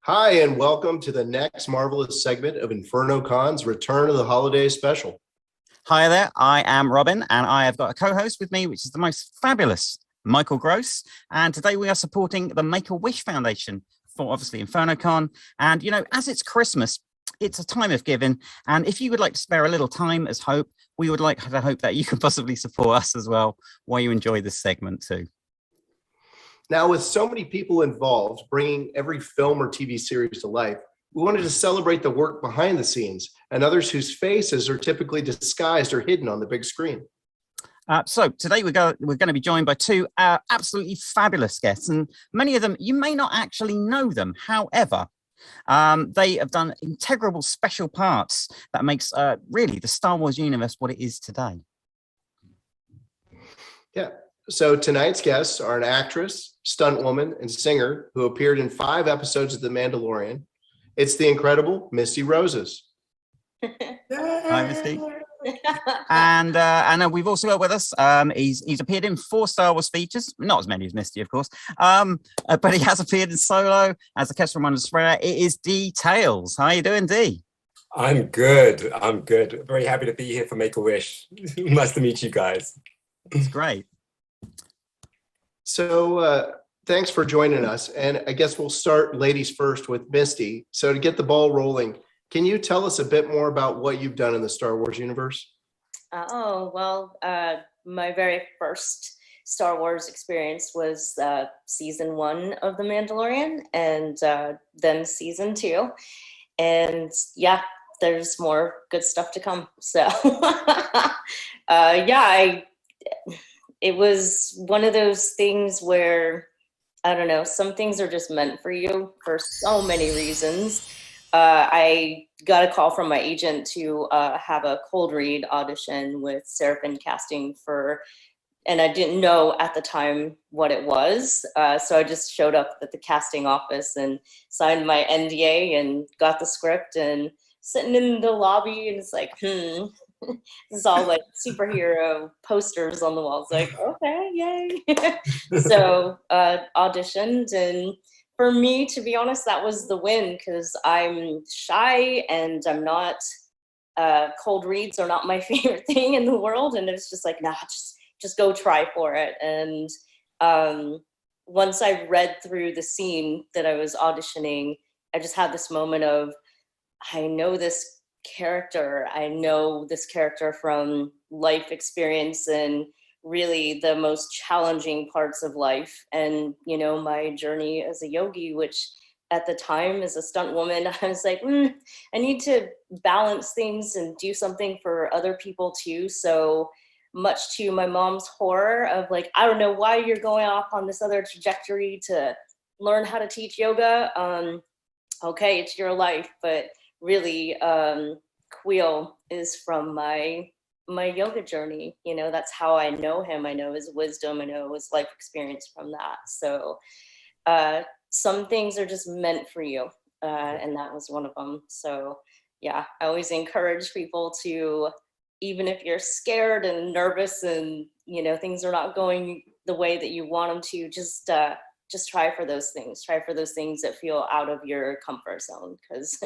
Hi, and welcome to the next marvelous segment of InfernoCon's Return of the Holiday Special. Hi there, I am Robin, and I have got a co-host with me, which is the most fabulous Michael Gross. And today we are supporting the Make-A-Wish Foundation for, obviously, InfernoCon. And, you know, as it's Christmas, it's a time of giving. And if you would like to spare a little time as hope, we would like to hope that you can possibly support us as well while you enjoy this segment too. Now, with so many people involved, bringing every film or TV series to life, we wanted to celebrate the work behind the scenes and others whose faces are typically disguised or hidden on the big screen. So today we're going to be joined by two absolutely fabulous guests, and many of them, you may not actually know them. However, they have done integral special parts that makes really the Star Wars universe what it is today. Yeah. So tonight's guests are an actress, stunt woman, and singer who appeared in 5 episodes of The Mandalorian. It's the incredible Misty Rosas. Hi, Misty. And we've also got with us, he's appeared in 4 Star Wars features, not as many as Misty, of course, but he has appeared in Solo as a Kessel Runner's Freya. It is Dee-Tails. How are you doing, Dee? I'm good. Very happy to be here for Make-A-Wish. Nice to meet you guys. It's great. So thanks for joining us. And I guess we'll start ladies first with Misty. So to get the ball rolling, can you tell us a bit more about what you've done in the Star Wars universe? My very first Star Wars experience was season 1 of The Mandalorian, and then season 2. And yeah, there's more good stuff to come. So it was one of those things where, I don't know, some things are just meant for you for so many reasons. I got a call from my agent to have a cold read audition with Seraphin Casting and I didn't know at the time what it was. So I just showed up at the casting office and signed my NDA and got the script, and sitting in the lobby, and it's like, this is all like superhero posters on the walls. Like, okay, yay. So auditioned, and for me, to be honest, that was the win, because I'm shy and I'm not, cold reads are not my favorite thing in the world. And it's just like, nah, just go try for it. And once I read through the scene that I was auditioning, I just had this moment of, I know this character. I know this character from life experience and really the most challenging parts of life. And, you know, my journey as a yogi, which at the time as a stunt woman, I was like, I need to balance things and do something for other people too. So much to my mom's horror of like, I don't know why you're going off on this other trajectory to learn how to teach yoga. Okay, it's your life, but really, Queel is from my yoga journey. You know, that's how I know him. I know his wisdom. I know his life experience from that. So some things are just meant for you, and that was one of them. So yeah, I always encourage people to, even if you're scared and nervous and, you know, things are not going the way that you want them to, just try for those things. Try for those things that feel out of your comfort zone, because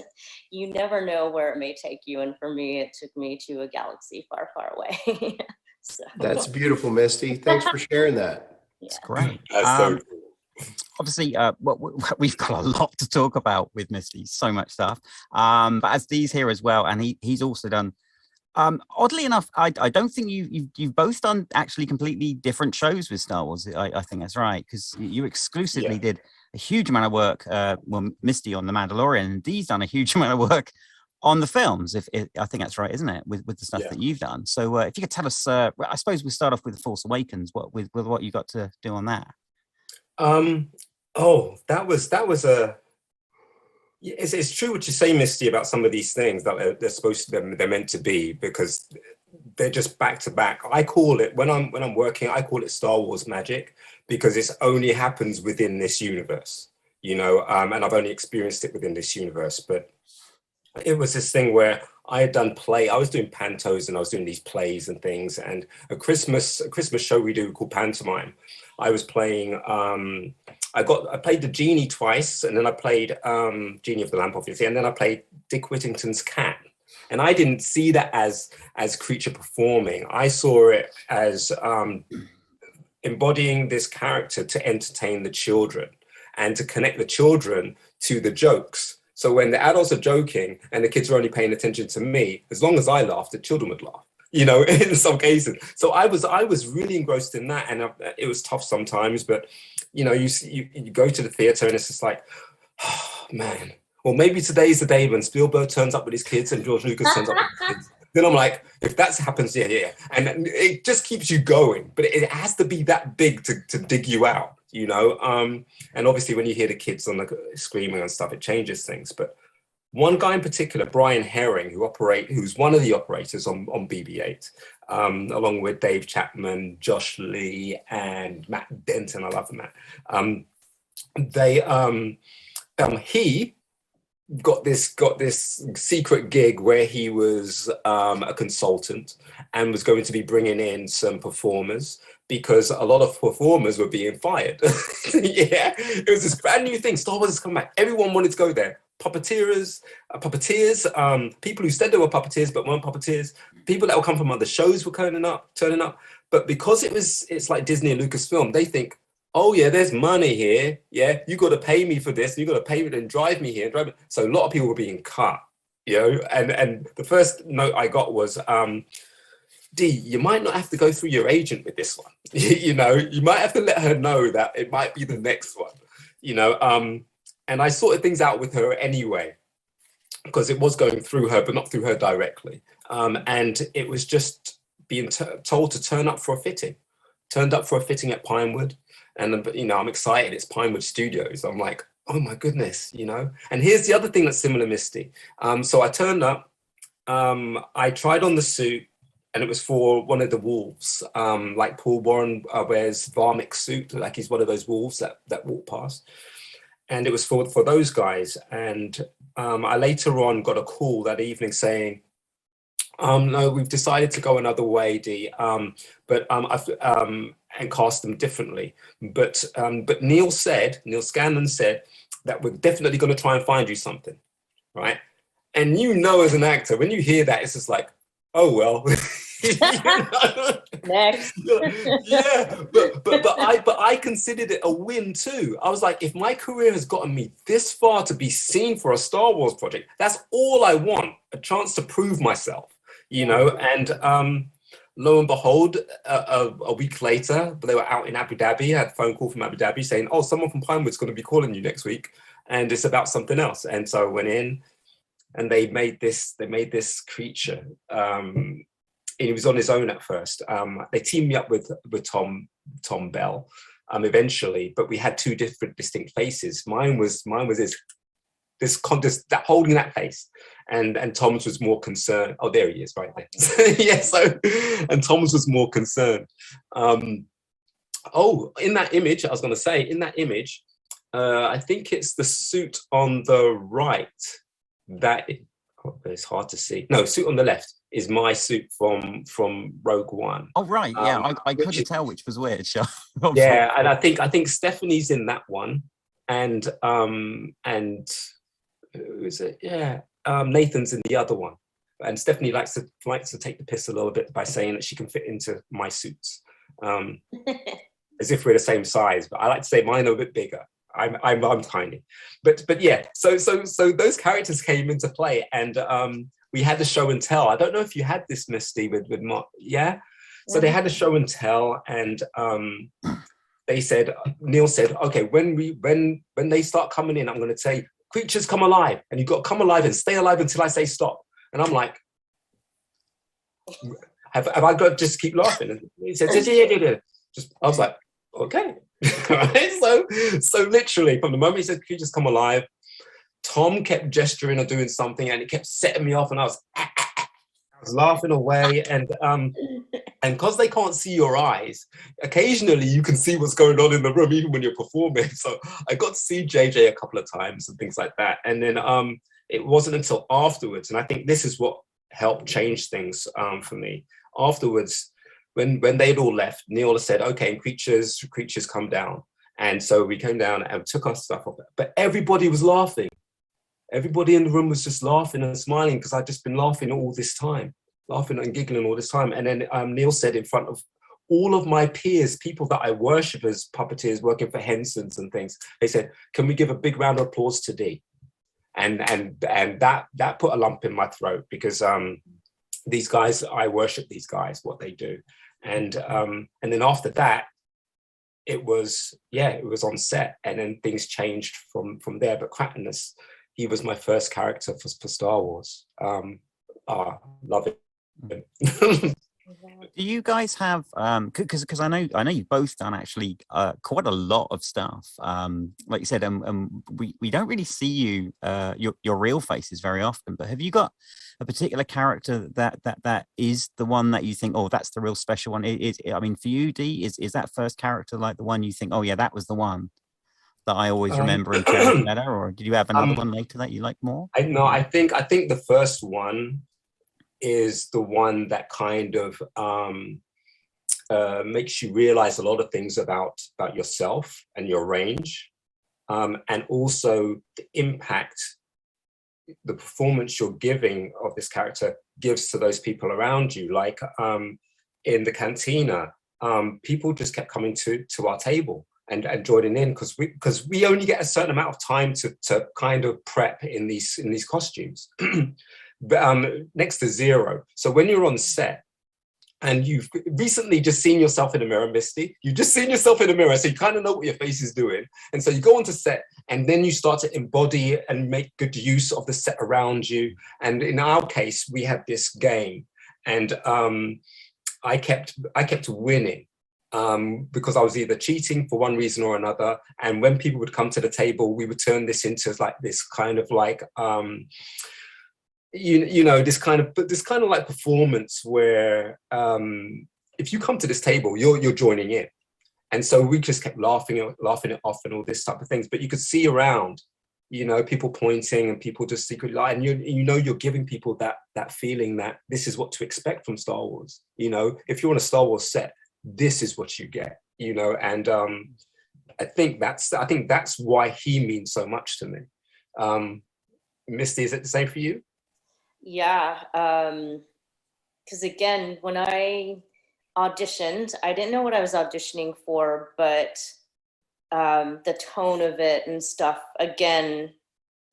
you never know where it may take you. And for me, it took me to a galaxy far, far away. So. That's beautiful, Misty. Thanks for sharing that. It's great. That's so cool. Obviously, we've got a lot to talk about with Misty, so much stuff. But as Dee's here as well, and he's also done, oddly enough, I don't think you've both done actually completely different shows with Star Wars. I think that's right, because you exclusively did a huge amount of work. Misty on The Mandalorian, and Dee's done a huge amount of work on the films. If I think that's right, isn't it? With the stuff that you've done. So if you could tell us, I suppose we'll start off with The Force Awakens. With what you got to do on that. That was a. It's true what you say, Misty, about some of these things that they're supposed to, they're meant to be, because they're just back to back. I call it, when I'm working, I call it Star Wars magic, because it only happens within this universe, you know, and I've only experienced it within this universe. But it was this thing where I was doing pantos, and I was doing these plays and things, and a Christmas show we do called Pantomime. I was playing I played the genie twice, and then I played Genie of the Lamp, obviously, and then I played Dick Whittington's cat. And I didn't see that as creature performing. I saw it as embodying this character to entertain the children and to connect the children to the jokes. So when the adults are joking and the kids are only paying attention to me, as long as I laughed, the children would laugh, you know, in some cases. So I was really engrossed in that, and it was tough sometimes, but you know, you go to the theater and it's just like, oh, man. Well, maybe today's the day when Spielberg turns up with his kids and George Lucas turns up with his kids. Then I'm like, if that happens, yeah. And it just keeps you going, but it has to be that big to dig you out, you know? And obviously when you hear the kids on the screaming and stuff, it changes things. But one guy in particular, Brian Herring, who's one of the operators on BB-8, along with Dave Chapman, Josh Lee, and Matt Denton. I love Matt. He got this secret gig where he was a consultant and was going to be bringing in some performers because a lot of performers were being fired. Yeah, it was this brand new thing. Star Wars has come back. Everyone wanted to go there. Puppeteers, people who said they were puppeteers but weren't puppeteers, people that will come from other shows were turning up. But because it's like Disney and Lucasfilm, they think, oh yeah, there's money here. Yeah, you got to pay me for this. And you got to pay me and drive me here. So a lot of people were being cut, you know. And the first note I got was, D, you might not have to go through your agent with this one. You know, you might have to let her know that it might be the next one. You know, and I sorted things out with her anyway, because it was going through her, but not through her directly. And it was just being told to turn up for a fitting. Turned up for a fitting at Pinewood. And, you know, I'm excited. It's Pinewood Studios. I'm like, oh my goodness, you know. And here's the other thing that's similar, Misty. So I turned up. I tried on the suit, and it was for one of the wolves, like Paul Warren wears Varmic's suit, like he's one of those wolves that walk past. And it was for those guys. And I later on got a call that evening saying, no, we've decided to go another way, Dee, but and cast them differently. But Neil Scanlon said that we're definitely going to try and find you something, right? And you know, as an actor, when you hear that, it's just like, oh well. You know? Next. Yeah, but I considered it a win too. I was like, if my career has gotten me this far to be seen for a Star Wars project, that's all I want, a chance to prove myself, you know. And lo and behold, a week later, they were out in Abu Dhabi. I had a phone call from Abu Dhabi saying, oh, someone from Pinewood's going to be calling you next week, and it's about something else. And so I went in, and they made this creature. And he was on his own at first. They teamed me up with Tom Bell eventually, but we had two different distinct faces. Mine was this that holding that face, and Tom's was more concerned. Oh, there he is, right there. Yeah. So, and Tom's was more concerned. Oh, in that image, I was going to say, in that image, I think it's the suit on the right that it's hard to see. No, suit on the left is my suit from Rogue One. Oh right, yeah, I couldn't tell which was which. Yeah, and I think Stephanie's in that one, and who is it? Yeah, Nathan's in the other one, and Stephanie likes to take the piss a little bit by saying that she can fit into my suits, as if we're the same size. But I like to say mine are a bit bigger. I'm tiny, but yeah. So those characters came into play, and we had the show and tell. I don't know if you had this, Misty, with Mark. Yeah. So they had a show and tell, and Neil said, okay, when they start coming in, I'm going to say, creatures come alive, and you've got to come alive and stay alive until I say stop. And I'm like, have I got to just keep laughing? And he said, yeah. I was like, okay. Right? So literally from the moment he said creatures come alive, Tom kept gesturing or doing something, and it kept setting me off, and I was laughing away. And because they can't see your eyes, occasionally you can see what's going on in the room, even when you're performing. So I got to see JJ a couple of times and things like that. And then it wasn't until afterwards, and I think this is what helped change things for me. Afterwards, when they'd all left, Neil said, okay, creatures come down. And so we came down and took our stuff off, but everybody was laughing. Everybody in the room was just laughing and smiling because I'd just been laughing all this time, laughing and giggling all this time. And then Neil said in front of all of my peers, people that I worship as puppeteers working for Henson's and things, they said, can we give a big round of applause to Dee? And that put a lump in my throat because these guys, I worship these guys, what they do. And then after that, it was on set, and then things changed from there. But Kratinus, he was my first character for Star Wars. Love it. Do you guys have because I know you've both done actually quite a lot of stuff, like you said, we don't really see you your real faces very often, but have you got a particular character that is the one that you think, oh, that's the real special one? I mean, for you, Dee, is that first character like the one you think, oh yeah, that was the one that I always remember and cherish better? Or did you have another one later that you like more? I think the first one is the one that kind of makes you realize a lot of things about yourself and your range, and also the impact the performance you're giving of this character gives to those people around you. Like in the cantina, people just kept coming to our table and joining in because we only get a certain amount of time to kind of prep in these costumes. But next to zero. So when you're on set and you've recently just seen yourself in the mirror, Misty, you've just seen yourself in the mirror, so you kind of know what your face is doing. And so you go onto set and then you start to embody and make good use of the set around you. And in our case, we had this game, and I kept winning because I was either cheating for one reason or another. And when people would come to the table, we would turn this into like this kind of like this kind of like performance where if you come to this table, you're joining in. And so we just kept laughing it off and all this type of things. But you could see around, people pointing and people just secretly like, and you're giving people that feeling that this is what to expect from Star Wars. If you're on a Star Wars set, this is what you get. And I think that's why he means so much to me. Misty, is it the same for you? Yeah, because again, when I auditioned, I didn't know what I was auditioning for, but the tone of it and stuff, again,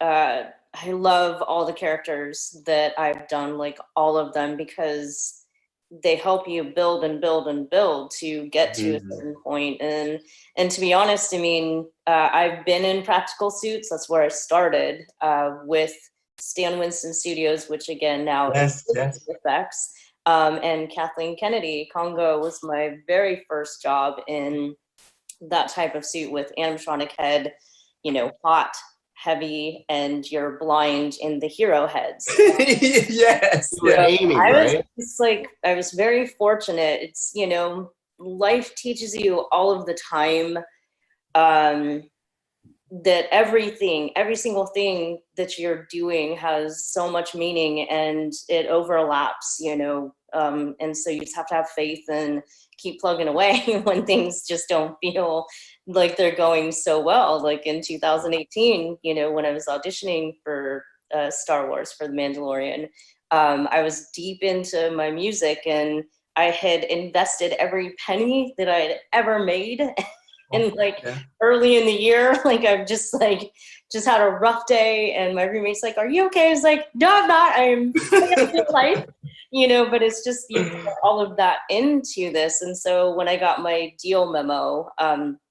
I love all the characters that I've done, like all of them, because they help you build and build and build to get to a certain point. And to be honest, I mean, I've been in practical suits. That's where I started with Stan Winston Studios, which again now is effects. And Kathleen Kennedy, Congo, was my very first job in that type of suit with animatronic head, hot, heavy, and you're blind in the hero heads. Yes. So Amy, right? I was very fortunate. It's, life teaches you all of the time that every single thing that you're doing has so much meaning and it overlaps, and so you just have to have faith and keep plugging away when things just don't feel like they're going so well. Like in 2018, when I was auditioning for Star Wars for The Mandalorian, I was deep into my music and I had invested every penny that I had ever made. And early in the year, I've just had a rough day, and my roommate's like, "Are you okay?" I was like, "No, I'm not. I'm life." But it's just you put all of that into this. And so when I got my deal memo,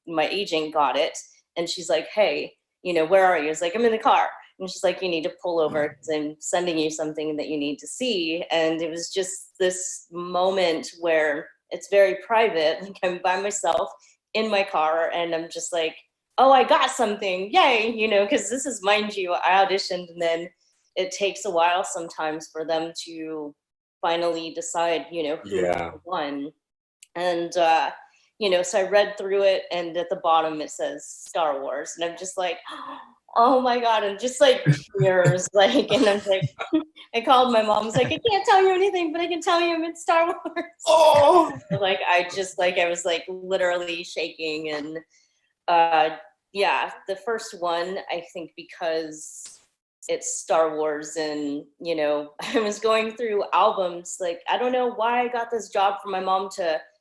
my agent got it, and she's like, "Hey, where are you?" I was like, "I'm in the car." And she's like, "You need to pull over because I'm sending you something that you need to see." And it was just this moment where it's very private. I'm by myself in my car, and I'm just like, "Oh, I got something, yay!" Because this is, mind you, I auditioned, and then it takes a while sometimes for them to finally decide, who won. And so I read through it, and at the bottom it says Star Wars, and I'm just like, oh my God, and just tears, and I'm like, I called my mom, I was like, "I can't tell you anything, but I can tell you I'm in Star Wars." Oh, I was literally shaking, and Yeah, the first one, I think because it's Star Wars and, you know, I was going through albums. Like, I don't know why I got this job from my mom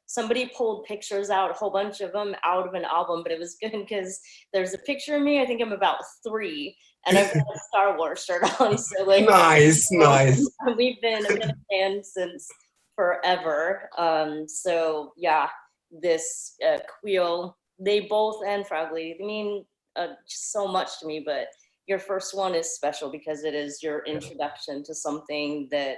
somebody pulled pictures out, a whole bunch of them out of an album, but it was good because there's a picture of me, I think I'm about 3, and I've got a Star Wars shirt on. So like, nice. I've been a fan since forever. So yeah, this Quill, they both, and Frogly, they mean just so much to me, but your first one is special because it is your introduction to something that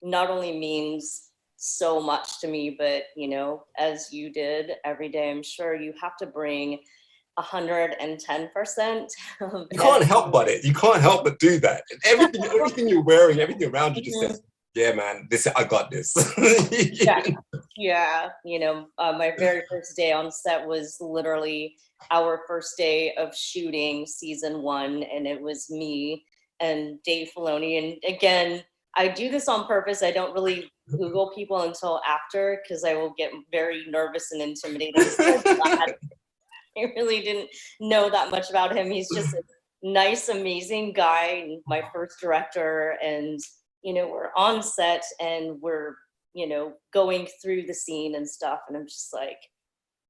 not only means so much to me, but, you know, as you did every day, I'm sure you have to bring 110%. You can't help but it. You can't help but do that. Everything you're wearing, everything around you just says, yeah, man, I got this. Yeah. You know, my very first day on set was literally our first day of shooting season 1, and it was me and Dave Filoni. And again, I do this on purpose. I don't really Google people until after because I will get very nervous and intimidated. I really didn't know that much about him. He's just a nice, amazing guy, and my first director. And, you know, we're on set and we're, you know, going through the scene and stuff. And I'm just like,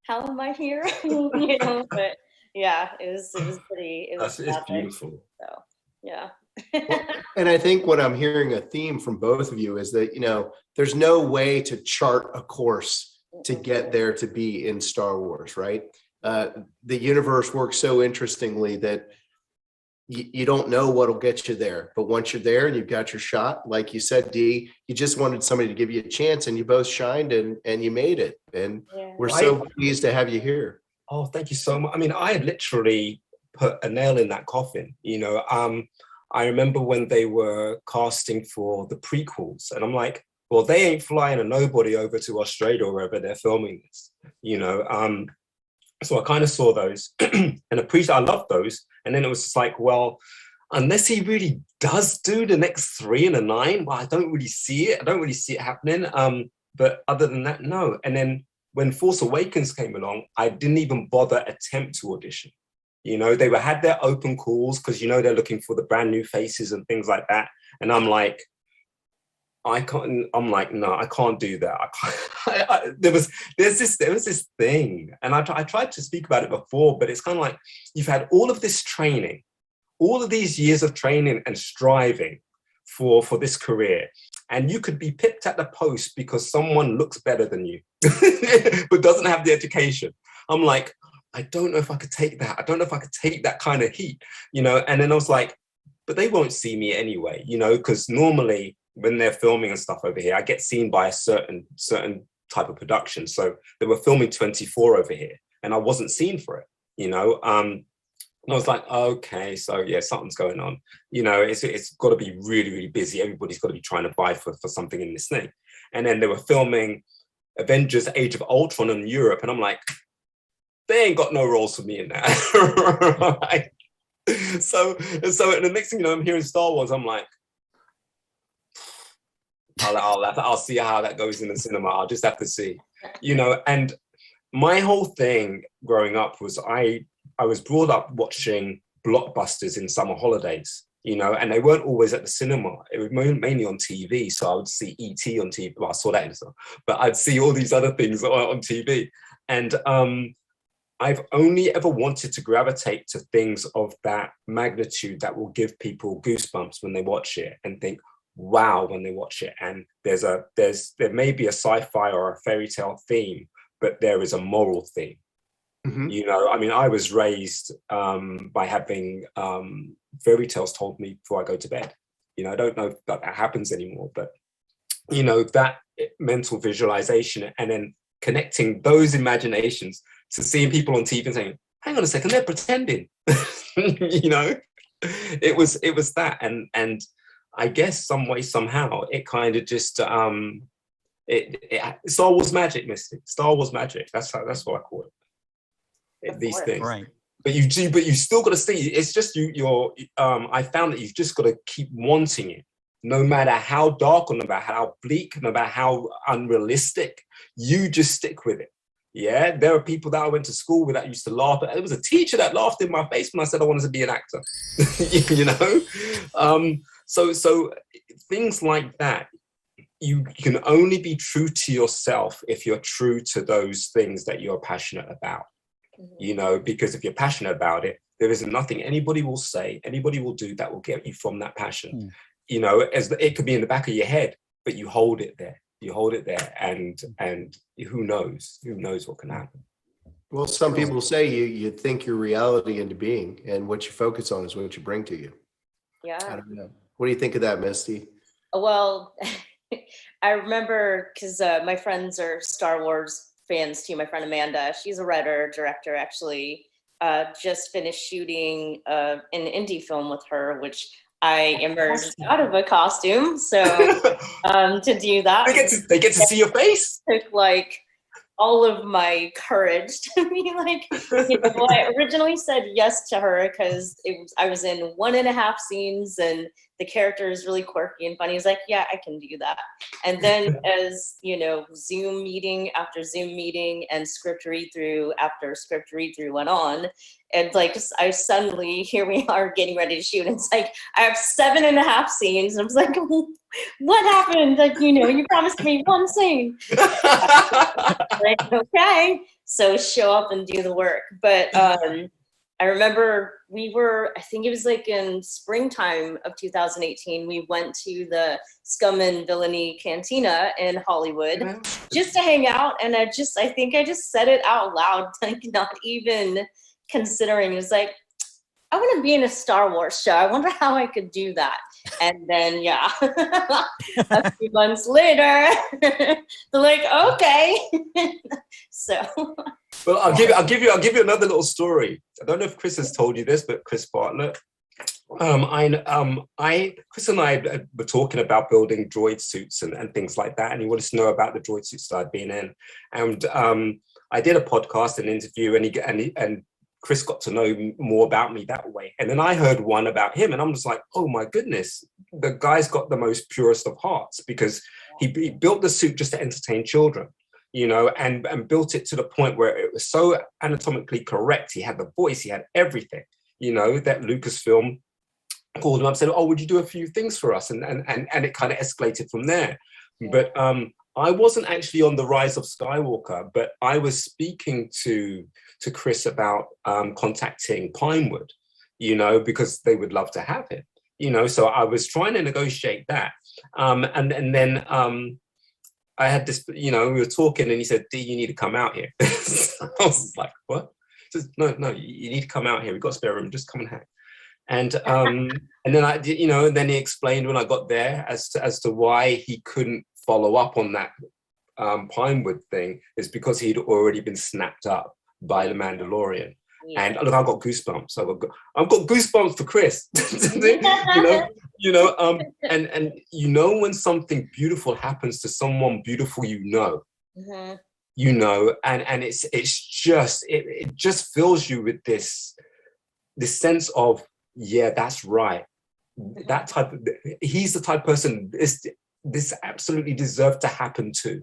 how am I here? You know, but yeah, it was pretty, It's beautiful. So, yeah. Well, and I think what I'm hearing a theme from both of you is that, you know, there's no way to chart a course to get there to be in Star Wars, right? The universe works so interestingly that you don't know what'll get you there. But once you're there and you've got your shot, like you said, Dee, you just wanted somebody to give you a chance, and you both shined and you made it. And we're so pleased to have you here. Oh, thank you so much. I mean, I had literally put a nail in that coffin, you know. I remember when they were casting for the prequels, and I'm like, well, they ain't flying a nobody over to Australia or wherever they're filming this, you know. So I kind of saw those and I loved those. And then it was just like, well, unless he really does do the next 3 and a 9, well, I don't really see it. I don't really see it happening. But other than that, no. And then when Force Awakens came along, I didn't even bother attempt to audition. You know, they had their open calls because, you know, they're looking for the brand new faces and things like that. And I'm like, no, I can't do that. I can't. There was this thing, and I tried to speak about it before, but it's kind of like you've had all of this training, all of these years of training and striving for this career, and you could be picked at the post because someone looks better than you, but doesn't have the education. I'm like, I don't know if I could take that. I don't know if I could take that kind of heat, you know. And then I was like, but they won't see me anyway, you know, because normally when they're filming and stuff over here, I get seen by a certain type of production. So they were filming 24 over here and I wasn't seen for it, you know. And I was like, okay, so yeah, something's going on. You know, it's got to be really, really busy. Everybody's got to be trying to buy for something in this thing. And then they were filming Avengers Age of Ultron in Europe. And I'm like, they ain't got no roles for me in that. Right? So the next thing you know, I'm hearing Star Wars. I'm like, I'll see how that goes in the cinema. I'll just have to see, you know. And my whole thing growing up was I was brought up watching blockbusters in summer holidays, you know, and they weren't always at the cinema. It was mainly on TV. So I would see E.T. on TV. Well, I saw that in the summer, but I'd see all these other things on TV. And I've only ever wanted to gravitate to things of that magnitude that will give people goosebumps when they watch it and think, wow, when they watch it. And there may be a sci-fi or a fairy tale theme, but there is a moral theme. Mm-hmm. You know, I mean, I was raised by having fairy tales told me before I go to bed. You know, I don't know if that happens anymore, but you know, that mental visualization and then connecting those imaginations to seeing people on TV and saying, hang on a second, they're pretending. You know, it was that. And I guess some way, somehow, it kind of just Star Wars magic, Misty. Star Wars magic. That's what I call it. These things. Right. But you still got to see. It's just I found that you've just got to keep wanting it, no matter how dark or no matter how bleak, no matter how unrealistic. You just stick with it. Yeah, there are people that I went to school with that used to laugh. It was a teacher that laughed in my face when I said I wanted to be an actor. You know, so things like that. You can only be true to yourself if you're true to those things that you're passionate about. You know, because if you're passionate about it, there is nothing anybody will say, anybody will do that will get you from that passion. You know, as it could be in the back of your head, but you hold it there. You hold it there, and who knows what can happen. Well, some people say you think your reality into being, and what you focus on is what you bring to you. Yeah. I don't know. What do you think of that, Misty? Well, I remember because my friends are Star Wars fans too. My friend Amanda, she's a writer, director, actually, just finished shooting an indie film with her, which I emerged out of a costume. So to do that, they get to see your face. Took like all of my courage to be like, you know, well, I originally said yes to her because I was in 1.5 scenes and the character is really quirky and funny. He's like, yeah, I can do that. And then as, you know, Zoom meeting after Zoom meeting and script read through after script read through went on. And like, I suddenly, here we are getting ready to shoot. And it's like, I have 7.5 scenes. And I was like, what happened? Like, you know, you promised me 1 scene. Like, okay. So show up and do the work. But I remember I think it was like in springtime of 2018, we went to the Scum and Villainy Cantina in Hollywood just to hang out. And I think I just said it out loud, like not even considering. It was like, I want to be in a Star Wars show. I wonder how I could do that. And then, yeah, a few months later, they're like, okay. So. Well, I'll give you another little story. I don't know if Chris has told you this, but Chris Bartlett, Chris and I were talking about building droid suits and things like that, and he wanted to know about the droid suits that I'd been in. And I did a podcast, an interview, and Chris got to know more about me that way. And then I heard one about him, and I'm just like, oh my goodness, the guy's got the most purest of hearts, because he built the suit just to entertain children, you know, and built it to the point where it was so anatomically correct. He had the voice, he had everything, you know, that Lucasfilm called him up and said, oh, would you do a few things for us? And it kind of escalated from there. But I wasn't actually on the Rise of Skywalker, but I was speaking to Chris about contacting Pinewood, you know, because they would love to have it, you know. So I was trying to negotiate that. And then I had this, you know, we were talking and he said, Dee, you need to come out here. So I was like, what? He says, no, you need to come out here. We've got a spare room, just come and hang. And then I, you know, and then he explained when I got there as to why he couldn't follow up on that Pinewood thing is because he'd already been snapped up by the Mandalorian. Yeah. And look, I've got goosebumps. I've got goosebumps for Chris. you know, and you know when something beautiful happens to someone beautiful, you know, and it's just fills you with this sense of, yeah, that's right. That type of, he's the type of person this absolutely deserved to happen to,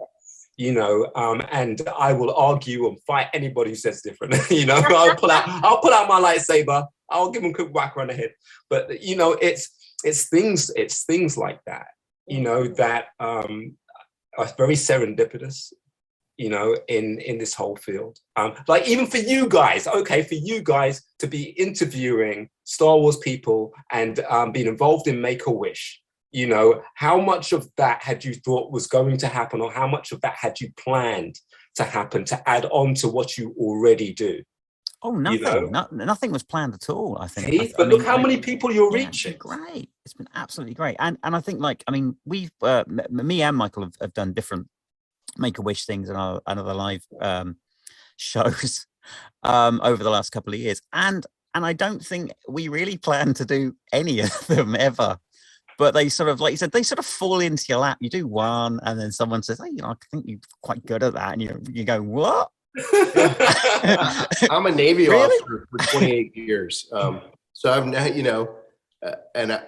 you know, and I will argue and fight anybody who says different. You know, I'll pull out my lightsaber. I'll give them a quick whack around the head. But you know, it's things like that, you know, that are very serendipitous, you know, in this whole field. Like even for you guys, to be interviewing Star Wars people and being involved in Make-A-Wish. You know, how much of that had you thought was going to happen, or how much of that had you planned to happen to add on to what you already do? Oh, nothing. You know? Nothing was planned at all, I think. But look how many people you're reaching. It's been great. It's been absolutely great. And I think, like, I mean, we've, me and Michael have done different Make-A-Wish things and other live shows over the last couple of years. And I don't think we really plan to do any of them ever. But they sort of, like you said, they sort of fall into your lap. You do one, and then someone says, "Hey, you know, I think you're quite good at that," and you go, "What?" I'm a Navy officer for 28 years, so I've, you know, and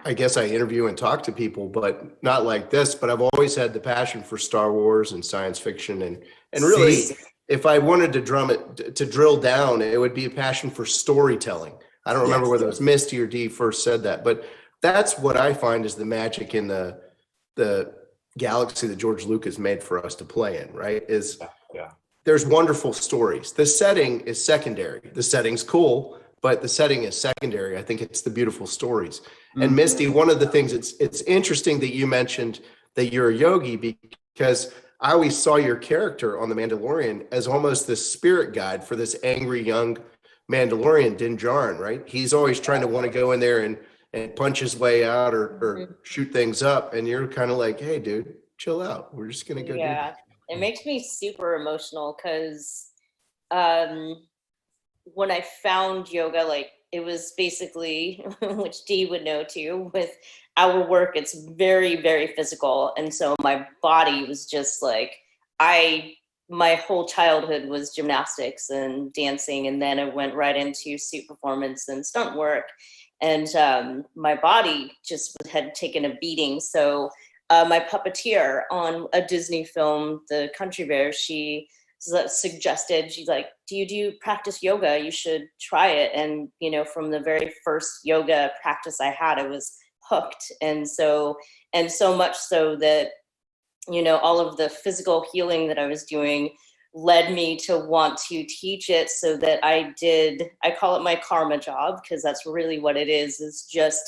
I guess I interview and talk to people, but not like this. But I've always had the passion for Star Wars and science fiction, and really, if I wanted to drill down, it would be a passion for storytelling. I don't remember whether it was Misty or Dee first said that, but that's what I find is the magic in the galaxy that George Lucas made for us to play in, right? There's wonderful stories. The setting is secondary. The setting's cool, but the setting is secondary. I think it's the beautiful stories. And Misty, one of the things, it's interesting that you mentioned that you're a yogi, because I always saw your character on The Mandalorian as almost this spirit guide for this angry young Mandalorian, Din Djarin, right? He's always trying to want to go in there and punch his way out or shoot things up. And you're kind of like, hey, dude, chill out. We're just going to go do this. It makes me super emotional because when I found yoga, like it was basically, which Dee would know too, with our work, it's very, very physical. And so my body was just like, my whole childhood was gymnastics and dancing. And then I went right into suit performance and stunt work. And my body just had taken a beating. So my puppeteer on a Disney film, The Country Bear, she suggested, she's like, do you practice yoga? You should try it. And, you know, from the very first yoga practice I had, I was hooked. And so much so that, you know, all of the physical healing that I was doing led me to want to teach it, so that I call it my karma job, because that's really what it is just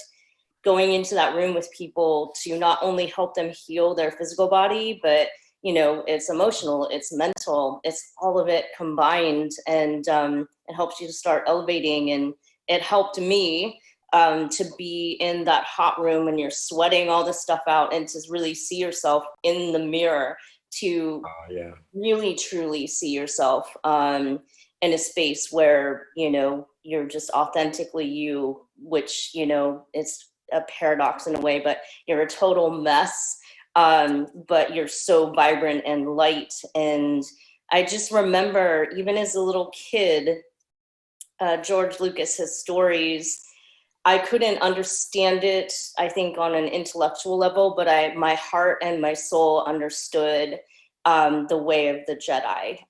going into that room with people to not only help them heal their physical body, but, you know, it's emotional, it's mental, it's all of it combined. And it helps you to start elevating. And it helped me to be in that hot room when you're sweating all this stuff out, and to really see yourself in the mirror, to really truly see yourself in a space where, you know, you're just authentically you, which, you know, it's a paradox in a way, but you're a total mess, but you're so vibrant and light. And I just remember, even as a little kid, George Lucas, his stories, I couldn't understand it, I think, on an intellectual level, but my heart and my soul understood the way of the Jedi,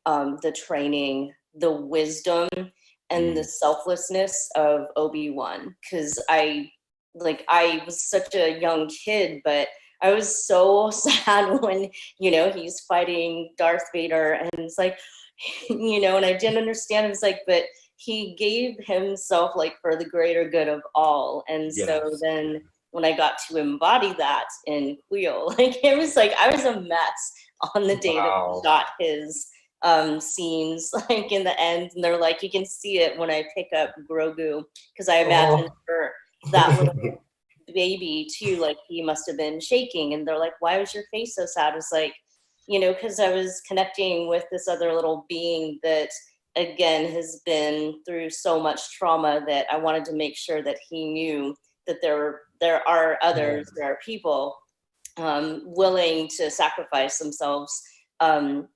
the training, the wisdom, and the selflessness of Obi-Wan. Because I was such a young kid, but I was so sad when, you know, he's fighting Darth Vader, and it's like, you know, and I didn't understand. It was like, but he gave himself like for the greater good of all. And so then when I got to embody that in Quill, like it was like I was a mess on the day that we shot his scenes, like in the end. And they're like, you can see it when I pick up Grogu, because I imagined for that little baby too, like he must have been shaking. And they're like, why was your face so sad? It's like, you know, because I was connecting with this other little being that, again, has been through so much trauma, that I wanted to make sure that he knew that there are others, there are people willing to sacrifice themselves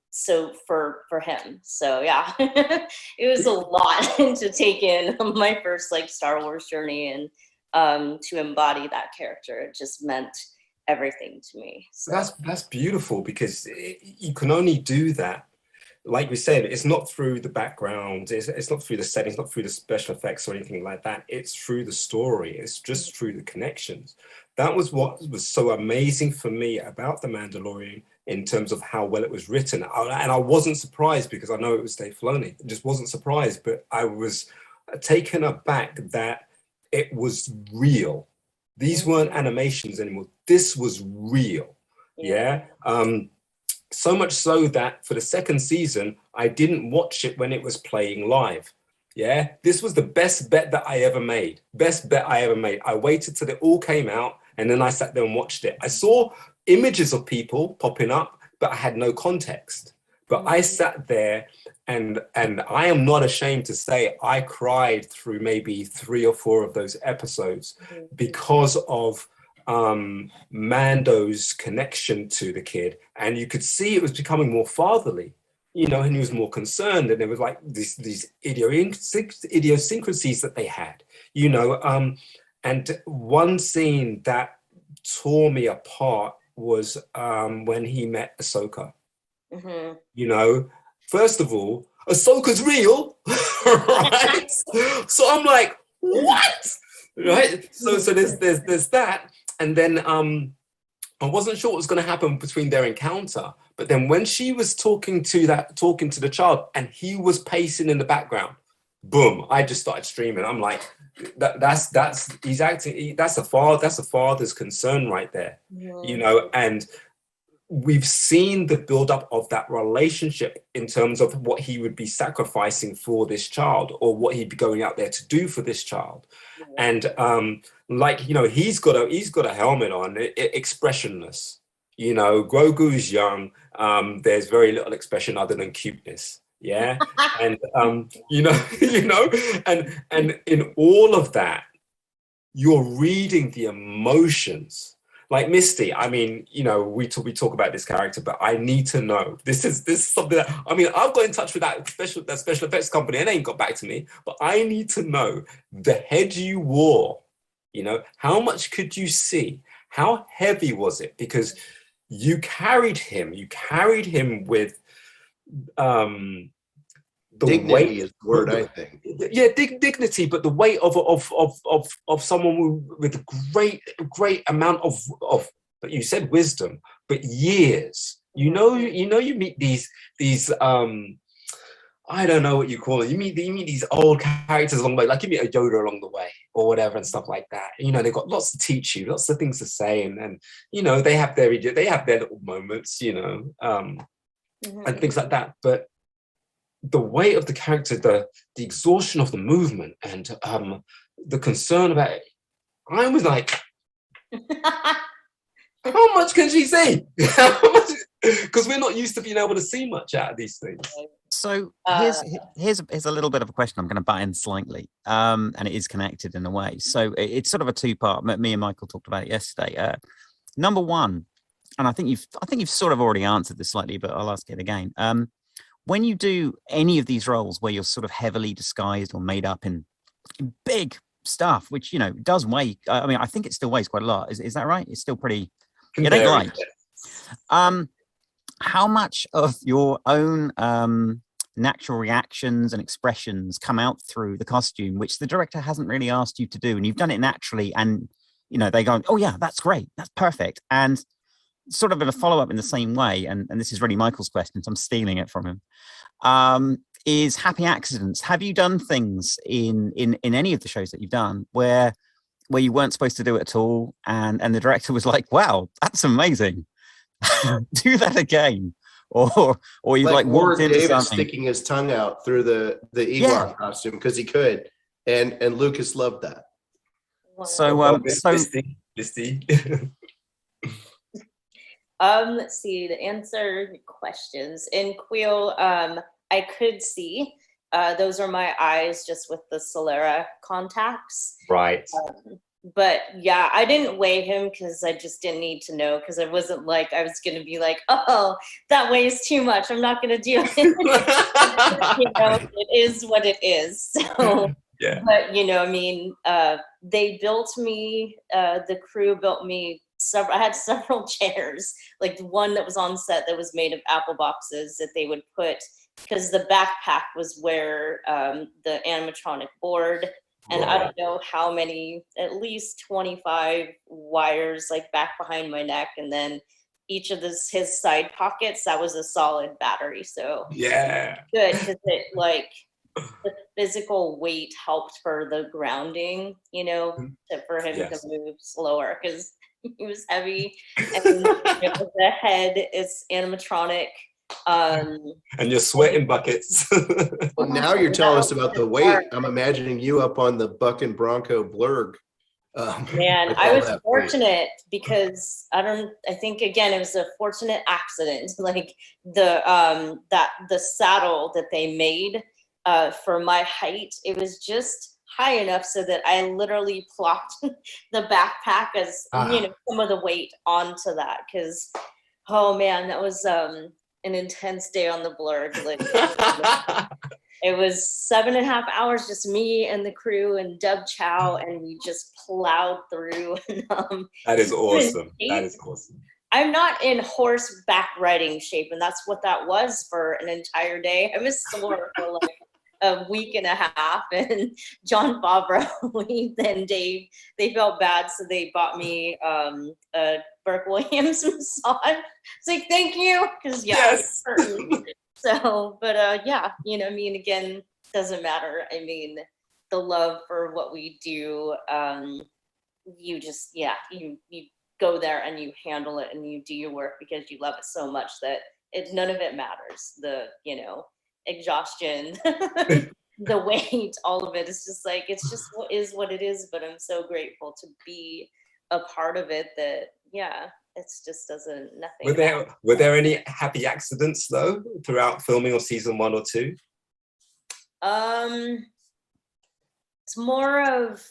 so for him. So yeah, it was a lot to take in my first like Star Wars journey, and to embody that character, it just meant everything to me. So That's beautiful, because you can only do that, like we said, it's not through the background, it's not through the settings, not through the special effects or anything like that. It's through the story. It's just through the connections. That was what was so amazing for me about The Mandalorian, in terms of how well it was written. And I wasn't surprised, because I know it was Dave Filoni. I just wasn't surprised, but I was taken aback that it was real. These weren't animations anymore. This was real. So much so that for the second season, I didn't watch it when it was playing live. This was the best bet that I ever made. Best bet I ever made. I waited till it all came out, and then I sat there and watched it. I saw images of people popping up, but I had no context. But I sat there, and I am not ashamed to say I cried through maybe 3 or 4 of those episodes, because of Mando's connection to the kid. And you could see it was becoming more fatherly, you know, and he was more concerned, and there was like these idiosyncrasies that they had, you know. And one scene that tore me apart was when he met Ahsoka. You know, first of all, Ahsoka's real, right? So I'm like, what? Right? So there's that, and then I wasn't sure what was going to happen between their encounter, but then when she was talking to the child, and he was pacing in the background, boom! I just started streaming. I'm like, that's he's acting. That's a father's concern right there, you know. And we've seen the build-up of that relationship in terms of what he would be sacrificing for this child, or what he'd be going out there to do for this child. And like, you know, he's got a helmet on, expressionless. You know, Grogu's young. There's very little expression other than cuteness. Yeah. And you know, and in all of that, you're reading the emotions. Like Misty, I mean, you know, we talk about this character, but I need to know. This is something that, I mean, I've got in touch with that special effects company, and they ain't got back to me. But I need to know the head you wore. You know, how much could you see? How heavy was it? Because you carried him with the dignity weight is the word, I think. Yeah, dignity, but the weight of someone with a great amount of, but you said wisdom, but years. You know, you meet these I don't know what you call it. You meet these old characters along the way, like you meet a Yoda along the way or whatever and stuff like that. You know, they've got lots to teach you, lots of things to say, and you know, they have their little moments, you know, and things like that. But the weight of the character, the exhaustion of the movement, and the concern about it, I was like, how much can she see? Because we're not used to being able to see much out of these things. So here's a little bit of a question. I'm going to butt in slightly, and it is connected in a way. So it's sort of a two-part. Me and Michael talked about it yesterday. Number one, and I think you've sort of already answered this slightly, but I'll ask it again. When you do any of these roles where you're sort of heavily disguised or made up in big stuff, which, you know, does weigh, I mean, I think it still weighs quite a lot. Is that right? It's still pretty, it ain't light. How much of your own natural reactions and expressions come out through the costume, which the director hasn't really asked you to do, and you've done it naturally, and, you know, they go, oh yeah, that's great, that's perfect. And sort of in a follow-up in the same way, and this is really Michael's question, so I'm stealing it from him, is happy accidents. Have you done things in any of the shows that you've done where you weren't supposed to do it at all, and the director was like, wow, that's amazing, do that again? Or you like walked into David something. sticking his tongue out through the Ewok costume because he could, and Lucas loved that. So Misty. Let's see, to answer questions. In Quill, I could see. Those are my eyes just with the Solera contacts. Right. But yeah, I didn't weigh him because I just didn't need to know, because it wasn't like I was going to be like, oh, that weighs too much, I'm not going to do it. You know, it is what it is. So, yeah. But, you know, I mean, they built me, the crew built me I had several chairs, like the one that was on set that was made of apple boxes that they would put, because the backpack was where the animatronic board, and I don't know how many, at least 25 wires like back behind my neck, and then each of his side pockets, that was a solid battery. So yeah, good, because it like the physical weight helped for the grounding, you know, for him to move slower, because he was heavy, and the head is animatronic. And you're sweating buckets. Well, now you're telling us about the weight. I'm imagining you up on the Buck and Bronco blurg. Man, I was fortunate because I think again it was a fortunate accident. Like the saddle that they made for my height, it was just high enough so that I literally plopped the backpack as you know, some of the weight onto that, because oh man, that was an intense day on the blurg. Like, it was 7.5 hours, just me and the crew and Dub Chow, and we just plowed through. And, that is awesome. That is awesome. I'm not in horseback riding shape, and that's what that was for an entire day. I was sore for like a week and a half, and John Favreau and Dave, they felt bad, so they bought me a Burke Williams massage. It's like, thank you, because Yes. So, but yeah, you know, I mean, again, doesn't matter. I mean, the love for what we do, you just, yeah, you go there and you handle it and you do your work because you love it so much that none of it matters. The, you know, exhaustion, the weight, all of it is just like, it's just what is what it is. But I'm so grateful to be a part of it that, yeah, it's just doesn't, nothing. Were there any happy accidents though throughout filming of season 1 or 2? It's more of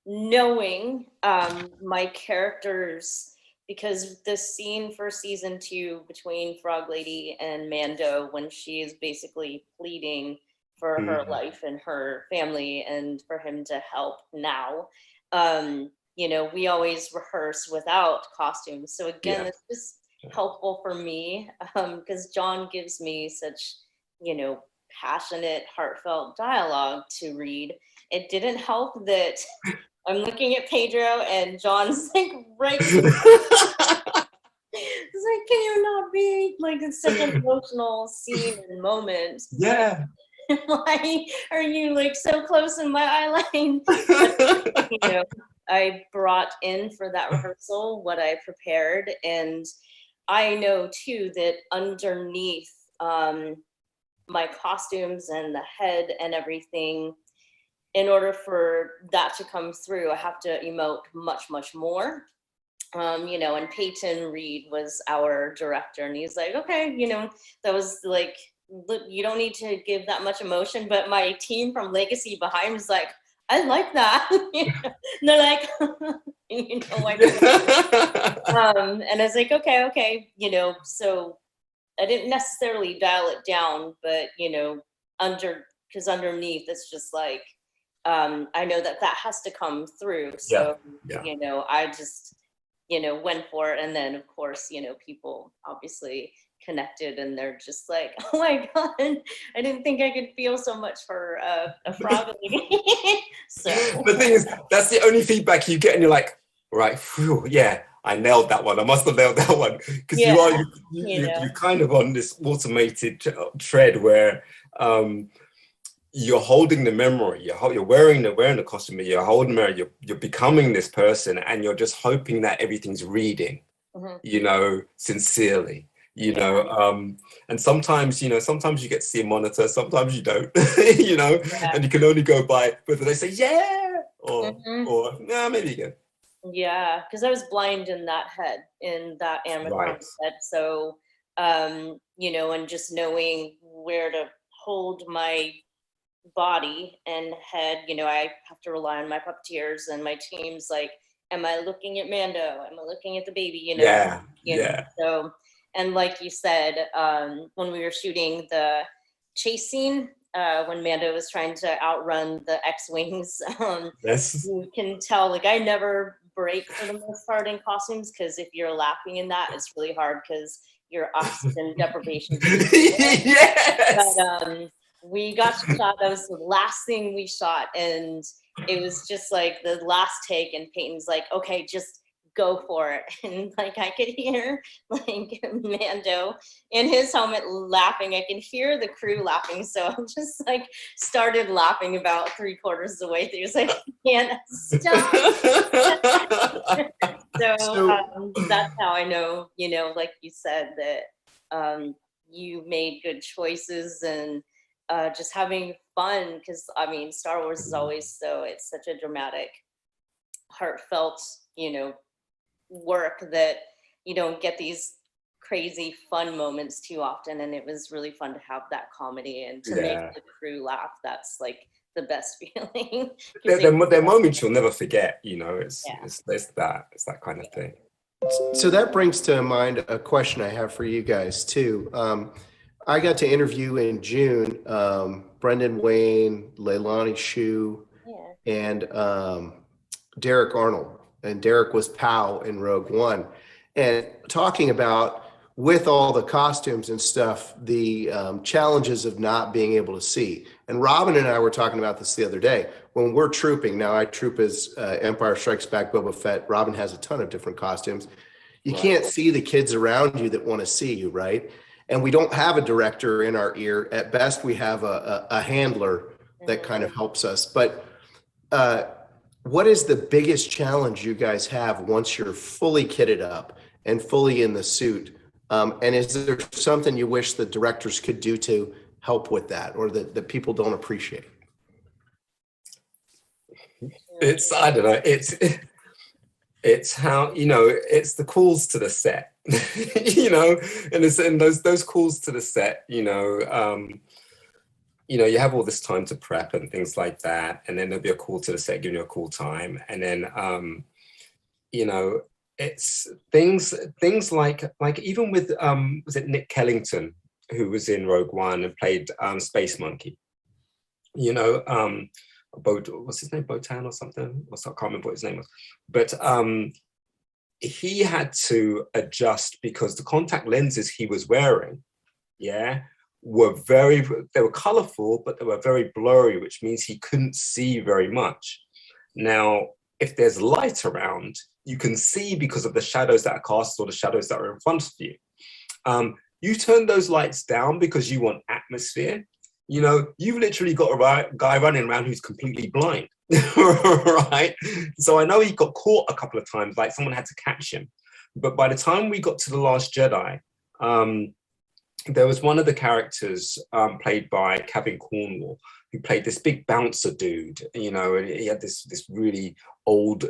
knowing my characters, because the scene for season 2 between Frog Lady and Mando, when she is basically pleading for her life and her family and for him to help now, you know, we always rehearse without costumes. So again, it's just helpful for me because John gives me such, you know, passionate, heartfelt dialogue to read. It didn't help that I'm looking at Pedro and John's like right. It's like, can you not be like, it's such an emotional scene and moment. Yeah. Why are you like so close in my eye line? You know, I brought in for that rehearsal what I prepared, and I know too that underneath my costumes and the head and everything, in order for that to come through, I have to emote much, much more. You know, and Peyton Reed was our director, and he's like, okay, you know, that was like, you don't need to give that much emotion. But my team from Legacy behind was like, I like that. And they're like, you know, like, and I was like, okay, you know, so I didn't necessarily dial it down, but, you know, because underneath it's just like, I know that has to come through. So, you know, I just, you know, went for it. And then of course, you know, people obviously connected, and they're just like, oh my God, I didn't think I could feel so much for a frog. So the thing is, that's the only feedback you get, and you're like, right, phew, yeah, I nailed that one. I must have nailed that one, because you're kind of on this automated tread where you're holding the memory, you're wearing the costume, you're holding the memory, you're becoming this person, and you're just hoping that everything's reading, you know, sincerely. You know, and sometimes, you know, sometimes you get to see a monitor, sometimes you don't, you know, and you can only go by whether they say, yeah, or nah, maybe again. Yeah, because I was blind in that head, in that animatronic head. So, you know, and just knowing where to hold my body and head, you know, I have to rely on my puppeteers and my team's like, am I looking at Mando? Am I looking at the baby? You know? Know? So, and like you said, when we were shooting the chase scene, when Mando was trying to outrun the X-Wings, you can tell, like, I never break for the most part in costumes, because if you're laughing in that, it's really hard because your oxygen deprivation. But we got shot, that was the last thing we shot, and it was just like the last take, and Peyton's like, okay, just go for it. And like I could hear like Mando in his helmet laughing. I could hear the crew laughing. So I just like started laughing about 3/4 of the way through. It's like, I can't stop. So that's how I know, you know, like you said, that you made good choices, and just having fun, because I mean, Star Wars is always it's such a dramatic, heartfelt, you know, work that you don't get these crazy fun moments too often, and it was really fun to have that comedy and to make the crew laugh. That's like the best feeling. They're moments you'll never forget, you know. It's that kind of thing. So that brings to mind a question I have for you guys too. I got to interview in June Brendan Wayne, Leilani Shu, and Derek Arnold. And Derek was Pow in Rogue One. and talking about, with all the costumes and stuff, the challenges of not being able to see. And Robin and I were talking about this the other day. When we're trooping, now I troop as Empire Strikes Back Boba Fett. Robin has a ton of different costumes. You can't see the kids around you that want to see you, right? And we don't have a director in our ear. At best, we have a handler that kind of helps us. But what is the biggest challenge you guys have once you're fully kitted up and fully in the suit? And is there something you wish the directors could do to help with that, or that people don't appreciate? I don't know, it's how, it's the calls to the set, and those calls to the set, you have all this time to prep and things like that, and then there'll be a call to the set giving you a call time, and then it's things like even with was it Nick Kellington, who was in Rogue One and played Space Monkey, what's his name, Botan or something? I can't remember what his name was, but he had to adjust because the contact lenses he was wearing, they were colorful, but they were very blurry, which means he couldn't see very much. Now, if there's light around, you can see because of the shadows that are cast or the shadows that are in front of you. You turn those lights down because you want atmosphere. You've literally got a guy running around who's completely blind, right? So I know he got caught a couple of times, like someone had to catch him. But by the time we got to The Last Jedi, there was one of the characters played by Kevin Cornwall, who played this big bouncer dude, and he had this really old,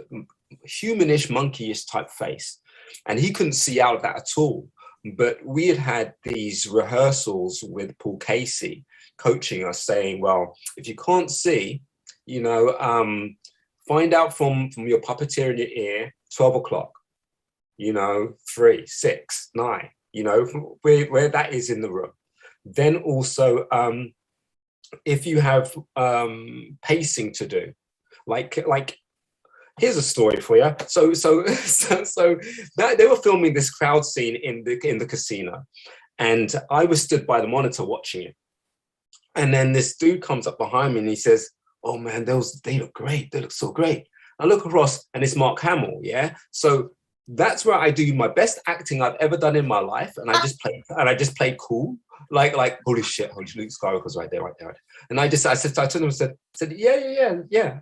humanish, monkeyish type face. And he couldn't see out of that at all. But we had these rehearsals with Paul Casey coaching us, saying, well, if you can't see, find out from your puppeteer in your ear, 12 o'clock, 3, 6, 9, where that is in the room. Then also, if you have pacing to do, like here's a story for you. So that they were filming this crowd scene in the casino, and I was stood by the monitor watching it. And then this dude comes up behind me and he says, "Oh man, they look great. They look so great." I look across and it's Mark Hamill. Yeah. So that's where I do my best acting I've ever done in my life. And I just played cool. Like, holy shit, Luke Skywalker's right there. And I turned to him and said, yeah.